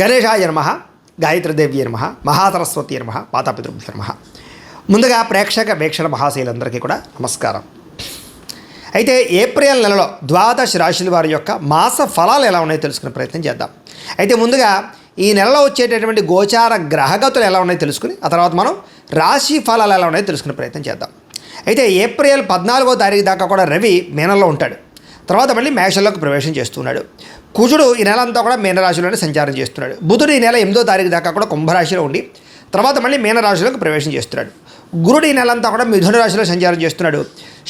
గణేశాయ నమః, గాయత్రీదేవి నమః, మహాసరస్వతి నమః, మాతాపితృభ్యో నమః. ముందుగా ప్రేక్షక వీక్షణ మహాశైలందరికీ కూడా నమస్కారం. అయితే ఏప్రిల్ నెలలో ద్వాదశ రాశుల వారి యొక్క మాస ఫలాలు ఎలా ఉన్నాయో తెలుసుకునే ప్రయత్నం చేద్దాం. అయితే ముందుగా ఈ నెలలో వచ్చేటటువంటి గోచార గ్రహగతులు ఎలా ఉన్నాయో తెలుసుకుని ఆ తర్వాత మనం రాశి ఫలాలు ఎలా ఉన్నాయో తెలుసుకునే ప్రయత్నం చేద్దాం. అయితే ఏప్రిల్ 14వ తారీఖు దాకా కూడా రవి మీనంలో ఉంటాడు. తర్వాత మళ్ళీ మేషంలోకి ప్రవేశం చేస్తున్నాడు. కుజుడు ఈ నెల అంతా కూడా మీనరాశిలోనే సంచారం చేస్తున్నాడు. బుధుడు ఈ నెల 8వ తారీఖు దాకా కూడా కుంభరాశిలో ఉండి తర్వాత మళ్ళీ మీనరాశిలోకి ప్రవేశం చేస్తున్నాడు. గురుడు ఈ నెల అంతా కూడా మిథున రాశిలో సంచారం చేస్తున్నాడు.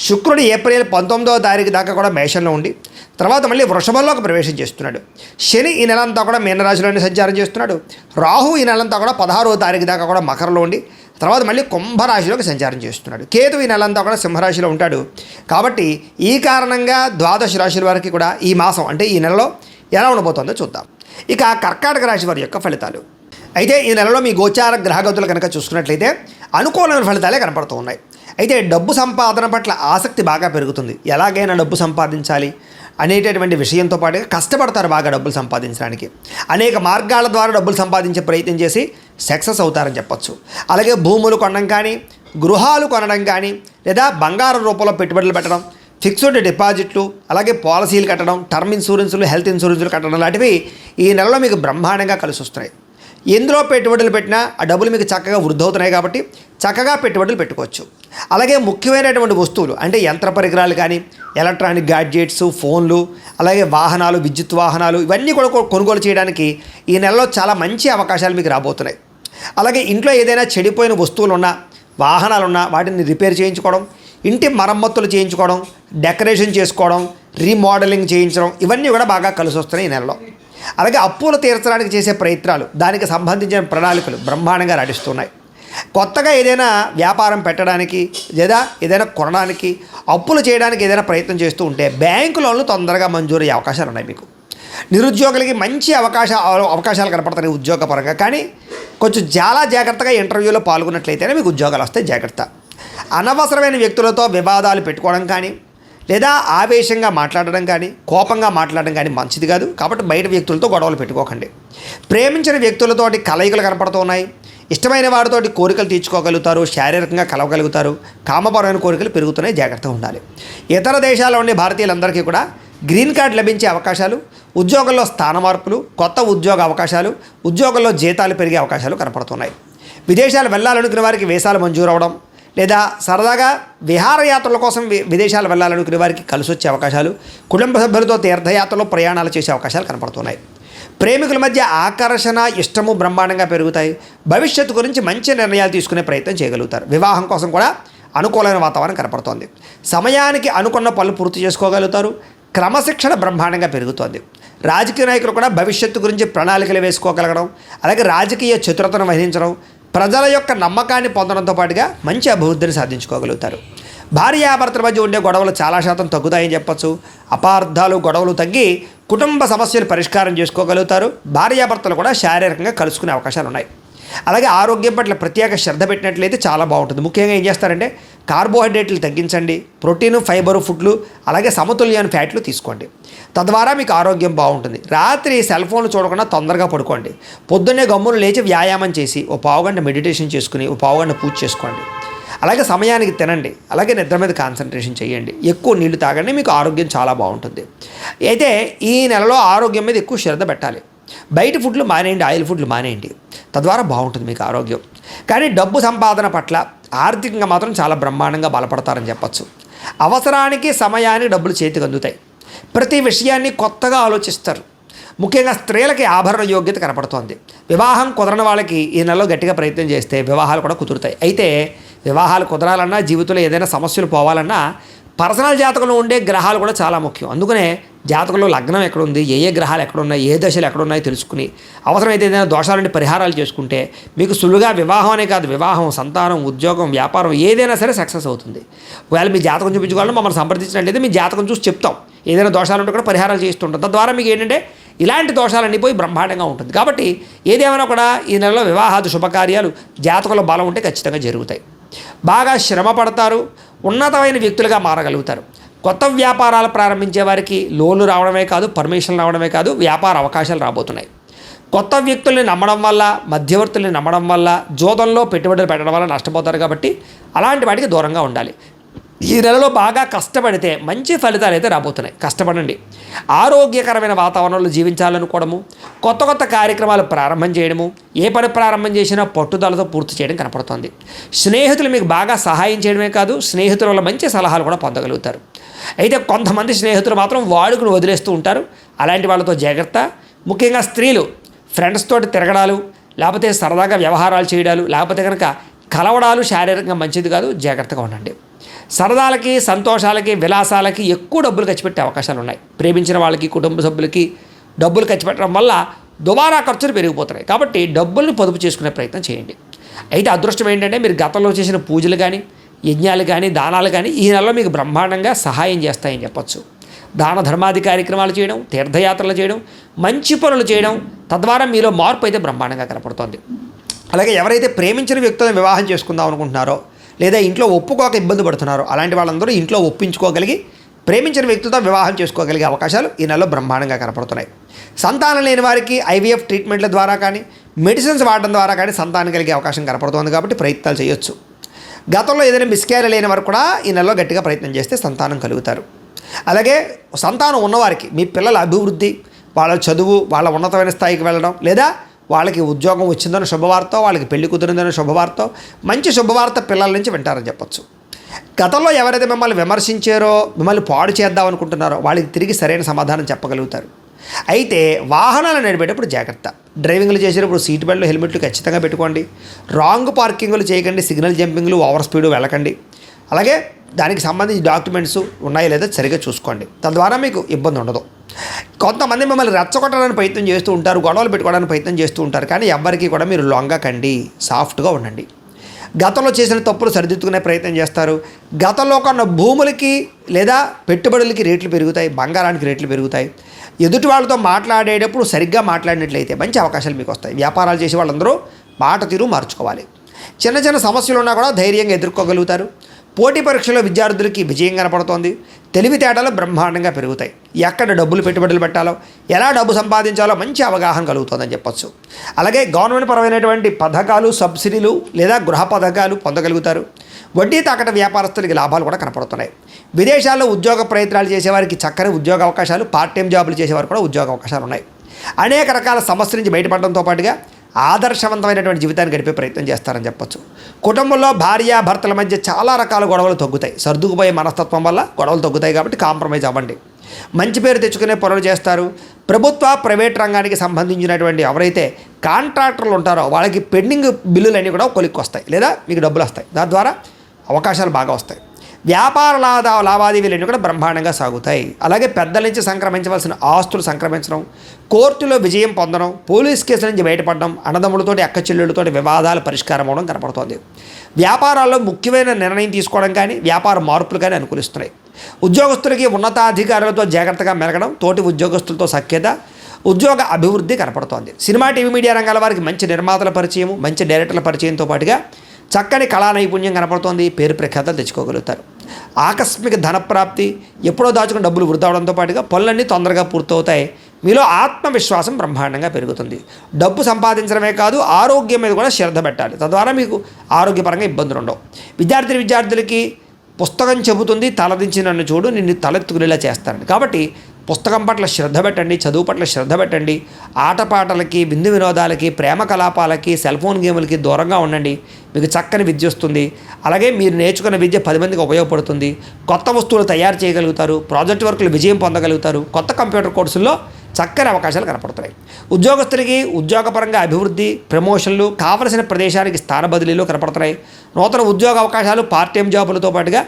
శుక్రుడు ఏప్రిల్ 19వ తారీఖు దాకా కూడా మేషంలో ఉండి తర్వాత మళ్ళీ వృషభంలోకి ప్రవేశం చేస్తున్నాడు. శని ఈ నెల అంతా కూడా మీనరాశిలోనే సంచారం చేస్తున్నాడు. రాహు ఈ నెలంతా కూడా 16వ తారీఖు దాకా కూడా మకరంలో ఉండి తర్వాత మళ్ళీ కుంభరాశిలోకి సంచారం చేస్తున్నాడు. కేతు ఈ నెలంతా కూడా సింహరాశిలో ఉంటాడు. కాబట్టి ఈ కారణంగా ద్వాదశ రాశుల వారికి కూడా ఈ మాసం అంటే ఈ నెలలో ఎలా ఉండబోతుందో చూద్దాం. ఇక కర్కాటక రాశి వారి యొక్క ఫలితాలు. అయితే ఈ నెలలో మీ గోచార గ్రహగతులు కనుక చూసుకున్నట్లయితే అనుకూలమైన ఫలితాలే కనపడుతూ ఉన్నాయి. అయితే డబ్బు సంపాదన పట్ల ఆసక్తి బాగా పెరుగుతుంది. ఎలాగైనా డబ్బు సంపాదించాలి అనేటటువంటి విషయంతో పాటుగా కష్టపడతారు బాగా డబ్బులు సంపాదించడానికి. అనేక మార్గాల ద్వారా డబ్బులు సంపాదించే ప్రయత్నం చేసి సక్సెస్ అవుతారని చెప్పచ్చు. అలాగే భూములు కొనడం కానీ, గృహాలు కొనడం కానీ, లేదా బంగారం రూపంలో పెట్టుబడులు పెట్టడం, ఫిక్స్డ్ డిపాజిట్లు, అలాగే పాలసీలు కట్టడం, టర్మ్ ఇన్సూరెన్సులు, హెల్త్ ఇన్సూరెన్సులు కట్టడం లాంటివి ఈ నెలలో మీకు బ్రహ్మాండంగా కలిసి వస్తున్నాయి. ఎందులో పెట్టుబడులు పెట్టినా ఆ డబ్బులు మీకు చక్కగా వృద్ధి అవుతున్నాయి కాబట్టి చక్కగా పెట్టుబడులు పెట్టుకోవచ్చు. అలాగే ముఖ్యమైనటువంటి వస్తువులు అంటే యంత్ర పరికరాలు కానీ, ఎలక్ట్రానిక్ గ్యాడ్జెట్స్, ఫోన్లు, అలాగే వాహనాలు, విద్యుత్ వాహనాలు ఇవన్నీ కూడా కొనుగోలు చేయడానికి ఈ నెలలో చాలా మంచి అవకాశాలు మీకు రాబోతున్నాయి. అలాగే ఇంట్లో ఏదైనా చెడిపోయిన వస్తువులు ఉన్నా, వాహనాలు ఉన్నా వాటిని రిపేర్ చేయించుకోవడం, ఇంటి మరమ్మతులు చేయించుకోవడం, డెకరేషన్ చేసుకోవడం, రీమోడలింగ్ చేయించడం ఇవన్నీ కూడా బాగా కలిసి వస్తున్నాయి ఈ నెలలో. అలాగే అప్పులు తీర్చడానికి చేసే ప్రయత్నాలు, దానికి సంబంధించిన ప్రణాళికలు బ్రహ్మాండంగా నడుస్తున్నాయి. కొత్తగా ఏదైనా వ్యాపారం పెట్టడానికి లేదా ఏదైనా కొనడానికి, అప్పులు చేయడానికి ఏదైనా ప్రయత్నం చేస్తూ ఉంటే బ్యాంకు లోన్లు తొందరగా మంజూరయ్యే అవకాశాలు ఉన్నాయి మీకు. నిరుద్యోగులకి మంచి అవకాశాలు కనపడుతున్నాయి ఉద్యోగపరంగా. కానీ కొంచెం చాలా జాగ్రత్తగా ఇంటర్వ్యూలో పాల్గొన్నట్లయితేనే మీకు ఉద్యోగాలు వస్తాయి. జాగ్రత్త. అనవసరమైన వ్యక్తులతో వివాదాలు పెట్టుకోవడం కానీ, లేదా ఆవేశంగా మాట్లాడడం కానీ, కోపంగా మాట్లాడడం కానీ మంచిది కాదు. కాబట్టి బయట వ్యక్తులతో గొడవలు పెట్టుకోకండి. ప్రేమించిన వ్యక్తులతోటి కలయికలు కనపడుతూ ఉన్నాయి. ఇష్టమైన వారితోటి కోరికలు తీర్చుకోగలుగుతారు, శారీరకంగా కలవగలుగుతారు, కామపరమైన కోరికలు పెరుగుతున్నాయి. జాగ్రత్తగా ఉండాలి. ఇతర దేశాల్లో ఉండే భారతీయులందరికీ కూడా గ్రీన్ కార్డ్ లభించే అవకాశాలు, ఉద్యోగంలో స్థాన మార్పులు, కొత్త ఉద్యోగ అవకాశాలు, ఉద్యోగంలో జీతాలు పెరిగే అవకాశాలు కనపడుతున్నాయి. విదేశాలు వెళ్ళాలనుకునే వారికి వీసాలు మంజూరు అవడం, లేదా సరదాగా విహారయాత్రల కోసం విదేశాలు వెళ్ళాలనుకునే వారికి కలిసి వచ్చే అవకాశాలు, కుటుంబ సభ్యులతో తీర్థయాత్రలో ప్రయాణాలు చేసే అవకాశాలు కనపడుతున్నాయి. ప్రేమికుల మధ్య ఆకర్షణ, ఇష్టము బ్రహ్మాండంగా పెరుగుతాయి. భవిష్యత్తు గురించి మంచి నిర్ణయాలు తీసుకునే ప్రయత్నం చేయగలుగుతారు. వివాహం కోసం కూడా అనుకూలమైన వాతావరణం కనపడుతోంది. సమయానికి అనుకున్న పనులు పూర్తి చేసుకోగలుగుతారు. క్రమశిక్షణ బ్రహ్మాండంగా పెరుగుతోంది. రాజకీయ నాయకులు కూడా భవిష్యత్తు గురించి ప్రణాళికలు వేసుకోగలగడం, అలాగే రాజకీయ చతురతను వహించడం, ప్రజల యొక్క నమ్మకాన్ని పొందడంతో పాటుగా మంచి అభివృద్ధిని సాధించుకోగలుగుతారు. భార్యాభర్తల మధ్య ఉండే గొడవలు చాలా శాతం తగ్గుతాయని చెప్పచ్చు. అపార్థాలు, గొడవలు తగ్గి కుటుంబ సమస్యలు పరిష్కారం చేసుకోగలుగుతారు. భార్యాభర్తలు కూడా శారీరకంగా కలుసుకునే అవకాశాలు ఉన్నాయి. అలాగే ఆరోగ్యం పట్ల ప్రత్యేక శ్రద్ధ పెట్టినట్లయితే చాలా బాగుంటుంది. ముఖ్యంగా ఏం చేస్తారంటే కార్బోహైడ్రేట్లు తగ్గించండి, ప్రోటీను, ఫైబరు ఫుడ్లు, అలాగే సమతుల్యమైన ఫ్యాట్లు తీసుకోండి. తద్వారా మీకు ఆరోగ్యం బాగుంటుంది. రాత్రి సెల్ ఫోన్లు చూడకుండా తొందరగా పడుకోండి. పొద్దున్నే గమ్మును లేచి వ్యాయామం చేసి ఓ పావుగంట మెడిటేషన్ చేసుకుని ఓ పావుగంట పూజ చేసుకోండి. అలాగే సమయానికి తినండి. అలాగే నిద్ర మీద కాన్సన్ట్రేషన్ చేయండి. ఎక్కువ నీళ్లు తాగండి. మీకు ఆరోగ్యం చాలా బాగుంటుంది. అయితే ఈ నెలలో ఆరోగ్యం మీద ఎక్కువ శ్రద్ధ పెట్టాలి. బయట ఫుడ్లు మానేయండి, ఆయిల్ ఫుడ్లు మానేయండి. తద్వారా బాగుంటుంది మీకు ఆరోగ్యం. కానీ డబ్బు సంపాదన పట్ల ఆర్థికంగా మాత్రం చాలా బ్రహ్మాండంగా బలపడతారని చెప్పచ్చు. అవసరానికి, సమయానికి డబ్బులు చేతికి అందుతాయి. ప్రతి విషయాన్ని కొత్తగా ఆలోచిస్తారు. ముఖ్యంగా స్త్రీలకి ఆభరణ యోగ్యత కనపడుతోంది. వివాహం కుదరని వాళ్ళకి ఈ నెలలో గట్టిగా ప్రయత్నం చేస్తే వివాహాలు కూడా కుదురుతాయి. అయితే వివాహాలు కుదరాలన్నా, జీవితంలో ఏదైనా సమస్యలు పోవాలన్నా పర్సనల్ జాతకంలో ఉండే గ్రహాలు కూడా చాలా ముఖ్యం. అందుకనే జాతకంలో లగ్నం ఎక్కడుంది, ఏ గ్రహాలు ఎక్కడున్నాయి, ఏ దశలు ఎక్కడున్నాయో తెలుసుకుని అవసరమైతే ఏదైనా దోషాలంటే పరిహారాలు చేసుకుంటే మీకు సులువుగా వివాహం అనే కాదు, వివాహం, సంతానం, ఉద్యోగం, వ్యాపారం ఏదైనా సరే సక్సెస్ అవుతుంది. ఒకవేళ మీ జాతకం చూపించుకోవాలని మమ్మల్ని సంప్రదించినట్లయితే మీ జాతకం చూసి చెప్తాం. ఏదైనా దోషాలు ఉంటే కూడా పరిహారాలు చేస్తుంటాం. తద్వారా మీకు ఏంటంటే ఇలాంటి దోషాలన్నీ పోయి బ్రహ్మాండంగా ఉంటుంది. కాబట్టి ఏదేమైనా కూడా ఈ నెలలో వివాహాది శుభకార్యాలు జాతకంలో బలం ఉంటే ఖచ్చితంగా జరుగుతాయి. బాగా శ్రమ పడతారు. ఉన్నతమైన వ్యక్తులుగా మారగలుగుతారు. కొత్త వ్యాపారాలు ప్రారంభించే వారికి లోన్లు రావడమే కాదు, పర్మిషన్లు రావడమే కాదు, వ్యాపార అవకాశాలు రాబోతున్నాయి. కొత్త వ్యక్తుల్ని నమ్మడం వల్ల, మధ్యవర్తుల్ని నమ్మడం వల్ల, జోదంలో పెట్టుబడులు పెట్టడం వల్ల నష్టపోతారు. కాబట్టి అలాంటి వాటికి దూరంగా ఉండాలి. ఈ నెలలో బాగా కష్టపడితే మంచి ఫలితాలు అయితే రాబోతున్నాయి. కష్టపడండి. ఆరోగ్యకరమైన వాతావరణంలో జీవించాలనుకోవడము, కొత్త కొత్త కార్యక్రమాలు ప్రారంభం చేయడము, ఏ పని ప్రారంభం చేసినా పట్టుదలతో పూర్తి చేయడం కనపడుతుంది. స్నేహితులు మీకు బాగా సహాయం చేయడమే కాదు, స్నేహితుల వల్ల మంచి సలహాలు కూడా పొందగలుగుతారు. అయితే కొంతమంది స్నేహితులు మాత్రం వాడుకుని వదిలేస్తూ ఉంటారు. అలాంటి వాళ్ళతో జాగ్రత్త. ముఖ్యంగా స్త్రీలు ఫ్రెండ్స్ తోటి తిరగడాలు, లేకపోతే సరదాగా వ్యవహారాలు చేయడాలు, లేకపోతే కనుక కలవడాలు శారీరకంగా మంచిది కాదు. జాగ్రత్తగా ఉండండి. సరదాలకి, సంతోషాలకి, విలాసాలకి ఎక్కువ డబ్బులు ఖర్చు పెట్టే అవకాశాలు ఉన్నాయి. ప్రేమించిన వాళ్ళకి, కుటుంబ సభ్యులకి డబ్బులు ఖర్చు పెట్టడం వల్ల దుబారా ఖర్చులు పెరిగిపోతున్నాయి. కాబట్టి డబ్బుల్ని పొదుపు చేసుకునే ప్రయత్నం చేయండి. అయితే అదృష్టం ఏంటంటే మీరు గతంలో చేసిన పూజలు కానీ, యజ్ఞాలు కానీ, దానాలు కానీ ఈ నెలలో మీకు బ్రహ్మాండంగా సహాయం చేస్తాయని చెప్పొచ్చు. దాన ధర్మాది కార్యక్రమాలు చేయడం, తీర్థయాత్రలు చేయడం, మంచి పనులు చేయడం, తద్వారా మీలో మార్పు అయితే బ్రహ్మాండంగా కనపడుతుంది. అలాగే ఎవరైతే ప్రేమించిన వ్యక్తులను వివాహం చేసుకుందాం అనుకుంటున్నారో, లేదా ఇంట్లో ఒప్పుకోక ఇబ్బంది పడుతున్నారో, అలాంటి వాళ్ళందరూ ఇంట్లో ఒప్పించుకోగలిగి ప్రేమించిన వ్యక్తులతో వివాహం చేసుకోగలిగే అవకాశాలు ఈ నెలలో బ్రహ్మాండంగా కనపడుతున్నాయి. సంతానం లేని వారికి ఐవీఎఫ్ ట్రీట్మెంట్ల ద్వారా కానీ, మెడిసిన్స్ వాడడం ద్వారా కానీ సంతానం కలిగే అవకాశం కనపడుతుంది. కాబట్టి ప్రయత్నాలు చేయొచ్చు. గతంలో ఏదైనా మిస్క్యారీ లేని వారు కూడా ఈ నెలలో గట్టిగా ప్రయత్నం చేస్తే సంతానం కలుగుతారు. అలాగే సంతానం ఉన్నవారికి మీ పిల్లల అభివృద్ధి, వాళ్ళ చదువు, వాళ్ళ ఉన్నతమైన స్థాయికి వెళ్ళడం, లేదా వాళ్ళకి ఉద్యోగం వచ్చిందని శుభవార్త, వాళ్ళకి పెళ్లి కుదిరిందని శుభవార్త, మంచి శుభవార్త పిల్లల నుంచి వింటారని చెప్పచ్చు. గతంలో ఎవరైతే మిమ్మల్ని విమర్శించారో, మిమ్మల్ని పాడు చేద్దాం అనుకుంటున్నారో వాళ్ళకి తిరిగి సరైన సమాధానం చెప్పగలుగుతారు. అయితే వాహనాలు నడిపేటప్పుడు జాగ్రత్త. డ్రైవింగ్లు చేసేటప్పుడు సీట్ బెల్ట్లు, హెల్మెట్లు ఖచ్చితంగా పెట్టుకోండి. రాంగ్ పార్కింగ్లు చేయకండి. సిగ్నల్ జంపింగ్లు, ఓవర్ స్పీడ్ వెళ్ళకండి. అలాగే దానికి సంబంధించి డాక్యుమెంట్స్ ఉన్నాయో లేదో సరిగ్గా చూసుకోండి. తద్వారా మీకు ఇబ్బంది ఉండదు. కొంతమంది మిమ్మల్ని రెచ్చగొట్టడానికి ప్రయత్నం చేస్తూ ఉంటారు, గొడవలు పెట్టుకోవడానికి ప్రయత్నం చేస్తూ ఉంటారు. కానీ ఎవ్వరికీ కూడా మీరు లొంగకండి, సాఫ్ట్గా ఉండండి. గతంలో చేసిన తప్పులు సరిదిద్దుకునే ప్రయత్నం చేస్తారు. గతంలో కొన్న భూములకి లేదా పెట్టుబడులకి రేట్లు పెరుగుతాయి, బంగారానికి రేట్లు పెరుగుతాయి. ఎదుటి వాళ్ళతో మాట్లాడేటప్పుడు సరిగ్గా మాట్లాడినట్లయితే మంచి అవకాశాలు మీకు వస్తాయి. వ్యాపారాలు చేసే వాళ్ళందరూ మాట తీరు మార్చుకోవాలి. చిన్న చిన్న సమస్యలు ఉన్నా కూడా ధైర్యంగా ఎదుర్కోగలుగుతారు. పోటీ పరీక్షలో విద్యార్థులకి విజయం కనపడుతోంది. తెలివితేటలు బ్రహ్మాండంగా పెరుగుతాయి. ఎక్కడ డబ్బులు పెట్టుబడులు పెట్టాలో, ఎలా డబ్బు సంపాదించాలో మంచి అవగాహన కలుగుతుందని చెప్పొచ్చు. అలాగే గవర్నమెంట్ పరమైనటువంటి పథకాలు, సబ్సిడీలు లేదా గృహ పథకాలు పొందగలుగుతారు. వడ్డీ తాకట వ్యాపారస్తులకి లాభాలు కూడా కనపడుతున్నాయి. విదేశాల్లో ఉద్యోగ ప్రయత్నాలు చేసేవారికి చక్కని ఉద్యోగ అవకాశాలు, పార్ట్ టైం జాబులు చేసేవారు కూడా ఉద్యోగ అవకాశాలు ఉన్నాయి. అనేక రకాల సమస్యల నుంచి బయటపడడంతో పాటుగా ఆదర్శవంతమైనటువంటి జీవితాన్ని గడిపే ప్రయత్నం చేస్తారని చెప్పొచ్చు. కుటుంబంలో భార్య భర్తల మధ్య చాలా రకాల గొడవలు తగ్గుతాయి. సర్దుకుపోయే మనస్తత్వం వల్ల గొడవలు తగ్గుతాయి. కాబట్టి కాంప్రమైజ్ అవ్వండి. మంచి పేరు తెచ్చుకునే పనులు చేస్తారు. ప్రభుత్వ, ప్రైవేట్ రంగానికి సంబంధించినటువంటి ఎవరైతే కాంట్రాక్టర్లు ఉంటారో వాళ్ళకి పెండింగ్ బిల్లులన్నీ కూడా కొలిక్కి వస్తాయి, లేదా మీకు డబ్బులు వస్తాయి. దాని ద్వారా అవకాశాలు బాగా వస్తాయి. వ్యాపార లావాదేవీలన్నీ కూడా బ్రహ్మాండంగా సాగుతాయి. అలాగే పెద్దల నుంచి సంక్రమించవలసిన ఆస్తులు సంక్రమించడం, కోర్టులో విజయం పొందడం, పోలీస్ కేసుల నుంచి బయటపడడం, అన్నదమ్ములతోటి అక్క చెల్లెళ్ళతోటి వివాదాలు పరిష్కారం అవడం కనపడుతోంది. వ్యాపారాల్లో ముఖ్యమైన నిర్ణయం తీసుకోవడం కానీ, వ్యాపార మార్పులు కానీ అనుకూలిస్తున్నాయి. ఉద్యోగస్తులకి ఉన్నతాధికారులతో జాగ్రత్తగా మెలగడం, తోటి ఉద్యోగస్తులతో సఖ్యత, ఉద్యోగ అభివృద్ధి కనపడుతోంది. సినిమా, టీవీ, మీడియా రంగాల వారికి మంచి నిర్మాతల పరిచయం, మంచి డైరెక్టర్ల పరిచయంతో పాటుగా చక్కని కళా నైపుణ్యం కనపడుతోంది. పేరు ప్రఖ్యాతలు తెచ్చుకోగలుగుతారు. ఆకస్మిక ధనప్రాప్తి, ఎప్పుడో దాచుకుని డబ్బులు వృధా అవడంతో పాటుగా పనులన్నీ తొందరగా పూర్తవుతాయి. మీలో ఆత్మవిశ్వాసం బ్రహ్మాండంగా పెరుగుతుంది. డబ్బు సంపాదించడమే కాదు, ఆరోగ్యం మీద కూడా శ్రద్ధ పెట్టాలి. తద్వారా మీకు ఆరోగ్యపరంగా ఇబ్బందులు ఉండవు. విద్యార్థులకి పుస్తకం చెబుతుంది, తలదించి నన్ను చూడు, నిన్ను తలెత్తుకునేలా చేస్తారని. కాబట్టి పుస్తకం పట్ల శ్రద్ధ పెట్టండి, చదువు పట్ల శ్రద్ధ పెట్టండి. ఆటపాటలకి, విందు వినోదాలకి, ప్రేమ కలాపాలకి, సెల్ ఫోన్ గేములకి దూరంగా ఉండండి. మీకు చక్కని విద్య వస్తుంది. అలాగే మీరు నేర్చుకున్న విద్య 10 మందికి ఉపయోగపడుతుంది. కొత్త వస్తువులు తయారు చేయగలుగుతారు. ప్రాజెక్ట్ వర్క్లు విజయం పొందగలుగుతారు. కొత్త కంప్యూటర్ కోర్సుల్లో చక్కని అవకాశాలు కనపడుతున్నాయి. ఉద్యోగస్తులకి ఉద్యోగపరంగా అభివృద్ధి, ప్రమోషన్లు, కావలసిన ప్రదేశానికి స్థాన బదిలీలు కనపడుతున్నాయి. నూతన ఉద్యోగ అవకాశాలు, పార్ట్ టైం జాబులతో పాటుగా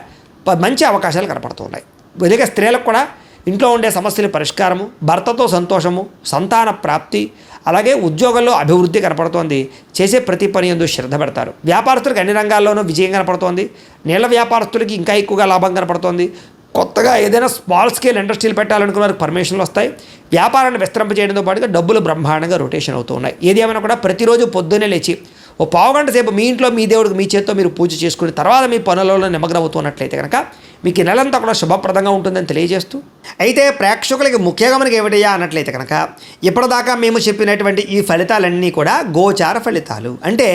మంచి అవకాశాలు కనపడుతున్నాయి. ఇదిగా స్త్రీలకు కూడా ఇంట్లో ఉండే సమస్యల పరిష్కారము, భర్తతో సంతోషము, సంతాన ప్రాప్తి, అలాగే ఉద్యోగంలో అభివృద్ధి కనపడుతోంది. చేసే ప్రతి పని యందు శ్రద్ధ పెడతారు. వ్యాపారస్తులకు అన్ని రంగాల్లోనూ విజయం కనపడుతోంది. నీళ్ళ వ్యాపారస్తులకి ఇంకా ఎక్కువగా లాభం కనపడుతోంది. కొత్తగా ఏదైనా స్మాల్ స్కేల్ ఇండస్ట్రీలు పెట్టాలనుకున్న వారికి పర్మిషన్లు వస్తాయి. వ్యాపారాన్ని విస్తరింప చేయడంతో పాటుగా డబ్బులు బ్రహ్మాండంగా రొటేషన్ అవుతూ ఉన్నాయి. ఏది ఏమైనా కూడా ప్రతిరోజు పొద్దున్నే లేచి ఓ పావుగంట సేపు మీ ఇంట్లో మీ దేవుడికి మీ చేత్తో మీరు పూజ చేసుకుని తర్వాత మీ పనులలో నిమగ్నం అవుతున్నట్లయితే కనుక మీకు ఈ నెలంతా కూడా శుభప్రదంగా ఉంటుందని తెలియజేస్తూ, అయితే ప్రేక్షకులకి ముఖ్యంగా మనకి ఏమిటయ్యా అన్నట్లయితే కనుక ఇప్పటిదాకా మేము చెప్పినటువంటి ఈ ఫలితాలన్నీ కూడా గోచార ఫలితాలు, అంటే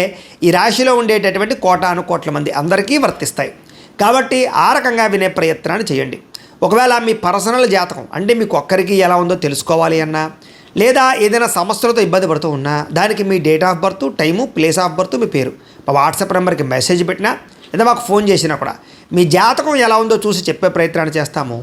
ఈ రాశిలో ఉండేటటువంటి కోటాను కోట్ల మంది అందరికీ వర్తిస్తాయి. కాబట్టి ఆ రకంగా వినే ప్రయత్నాన్ని చేయండి. ఒకవేళ మీ పర్సనల్ జాతకం అంటే మీకు ఒక్కరికి ఎలా ఉందో తెలుసుకోవాలి అన్నా, లేదా ఏదైనా సమస్యలతో ఇబ్బంది పడుతూ ఉన్నా దానికి మీ date of birth, time, place of birth, మీ పేరు మా వాట్సాప్ నెంబర్కి మెసేజ్ పెట్టినా లేదా మాకు ఫోన్ చేసినా కూడా మీ జాతకం ఎలా ఉందో చూసి చెప్పే ప్రయత్నాన్ని చేస్తాము.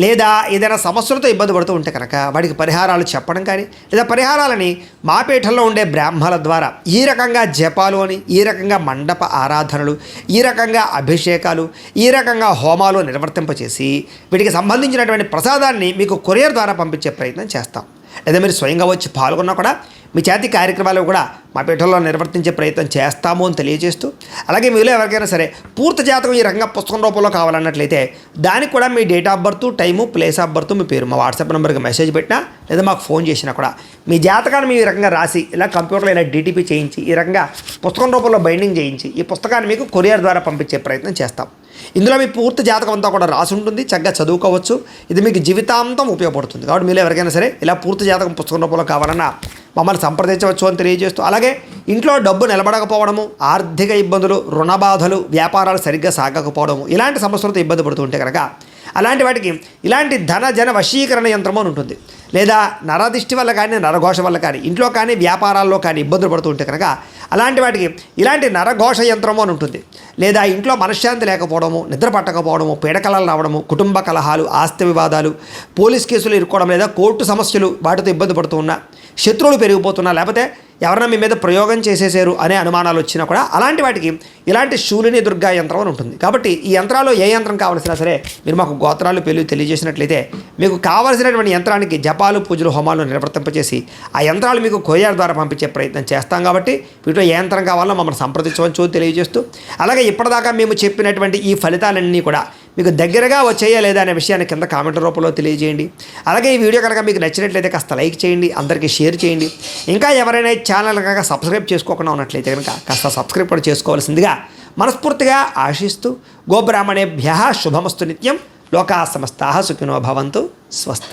లేదా ఏదైనా సమస్యలతో ఇబ్బంది పడుతూ ఉంటే కనుక వాటికి పరిహారాలు చెప్పడం కానీ, లేదా పరిహారాలని మా పీఠంలో ఉండే బ్రాహ్మణుల ద్వారా ఈ రకంగా జపాలు అని, ఈ రకంగా మండప ఆరాధనలు, ఈ రకంగా అభిషేకాలు, ఈ రకంగా హోమాలు నిర్వర్తింపచేసి వీటికి సంబంధించినటువంటి ప్రసాదాన్ని మీకు కొరియర్ ద్వారా పంపించే ప్రయత్నం చేస్తాం. లేదా మీరు స్వయంగా వచ్చి పాల్గొన్నా కూడా మీ చేతి కార్యక్రమాలు కూడా మా పీఠంలో నిర్వర్తించే ప్రయత్నం చేస్తాము అని తెలియజేస్తూ, అలాగే మీలో ఎవరికైనా సరే పూర్తి జాతకం ఈ రకంగా పుస్తకం రూపంలో కావాలన్నట్లయితే దానికి కూడా మీ date of birth, time, place of birth, మీ పేరు మా వాట్సాప్ నెంబర్కి మెసేజ్ పెట్టినా లేదా మాకు ఫోన్ చేసినా కూడా మీ జాతకాన్ని మేము ఈ రకంగా రాసి ఇలా కంప్యూటర్లో ఇలా డీటీపీ చేయించి ఈ రకంగా పుస్తకం రూపంలో బైండింగ్ చేయించి ఈ పుస్తకాన్ని మీకు కొరియర్ ద్వారా పంపించే ప్రయత్నం చేస్తాం. ఇందులో మీ పూర్తి జాతకం అంతా కూడా రాసి ఉంటుంది, చక్కగా చదువుకోవచ్చు. ఇది మీకు జీవితాంతం ఉపయోగపడుతుంది. కాబట్టి మీరు ఎవరికైనా సరే ఇలా పూర్తి జాతకం పుస్తకం రూపంలో కావాలన్నా మమ్మల్ని సంప్రదించవచ్చు అని తెలియజేస్తూ, అలాగే ఇంట్లో డబ్బు నిలబడకపోవడము, ఆర్థిక ఇబ్బందులు, రుణ బాధలు, వ్యాపారాలు సరిగ్గా సాగకపోవడము, ఇలాంటి సమస్యలతో ఇబ్బంది పడుతూ ఉంటే కనుక అలాంటి వాటికి ఇలాంటి ధన జన వశీకరణ యంత్రము అని ఉంటుంది. లేదా నరదిష్టి వల్ల కానీ, నరఘోష వల్ల కానీ, ఇంట్లో కానీ వ్యాపారాల్లో కానీ ఇబ్బందులు పడుతూ ఉంటే కనుక అలాంటి వాటికి ఇలాంటి నరఘోష యంత్రము అని ఉంటుంది. లేదా ఇంట్లో మనశ్శాంతి లేకపోవడము, నిద్ర పట్టకపోవడము, పీడకలలు రావడము, కుటుంబ కలహాలు, ఆస్తి వివాదాలు, పోలీస్ కేసులు ఇరుక్కోవడం, లేదా కోర్టు సమస్యలు వాటితో ఇబ్బంది పడుతూ ఉన్నా, శత్రువులు పెరిగిపోతున్నా, లేకపోతే ఎవరైనా మీ మీద ప్రయోగం చేసేసారు అనే అనుమానాలు వచ్చినా కూడా అలాంటి వాటికి ఇలాంటి శూలిని దుర్గా యంత్రం అని ఉంటుంది. కాబట్టి ఈ యంత్రాల్లో ఏ యంత్రం కావాల్సినా సరే మీరు మాకు గోత్రాలు పేర్లు తెలియజేసినట్లయితే మీకు కావాల్సినటువంటి యంత్రానికి జపాలు, పూజలు, హోమాలు నిర్వర్తింపచేసి ఆ యంత్రాలు మీకు కొరియర్ ద్వారా పంపించే ప్రయత్నం చేస్తాం. కాబట్టి వీటిలో ఏ యంత్రం కావాలో మమ్మల్ని సంప్రదించవచ్చు తెలియజేస్తూ, అలాగే ఇప్పటిదాకా మేము చెప్పినటువంటి ఈ ఫలితాలన్నీ కూడా మీకు దగ్గరగా వచ్చేయా లేదా అనే విషయాన్ని కింద కామెంట్ రూపంలో తెలియజేయండి. అలాగే ఈ వీడియో కనుక మీకు నచ్చినట్లయితే కాస్త లైక్ చేయండి, అందరికీ షేర్ చేయండి. ఇంకా ఎవరైనా ఛానల్ కనుక సబ్స్క్రైబ్ చేసుకోకుండా ఉన్నట్లయితే కనుక కాస్త సబ్స్క్రైబ్ కూడా చేసుకోవాల్సిందిగా మనస్ఫూర్తిగా ఆశిస్తూ, గోబ్రాహ్మణేభ్యః శుభమస్తు నిత్యం, లోకా సమస్తాః సుఖినో భవంతు, స్వస్తి.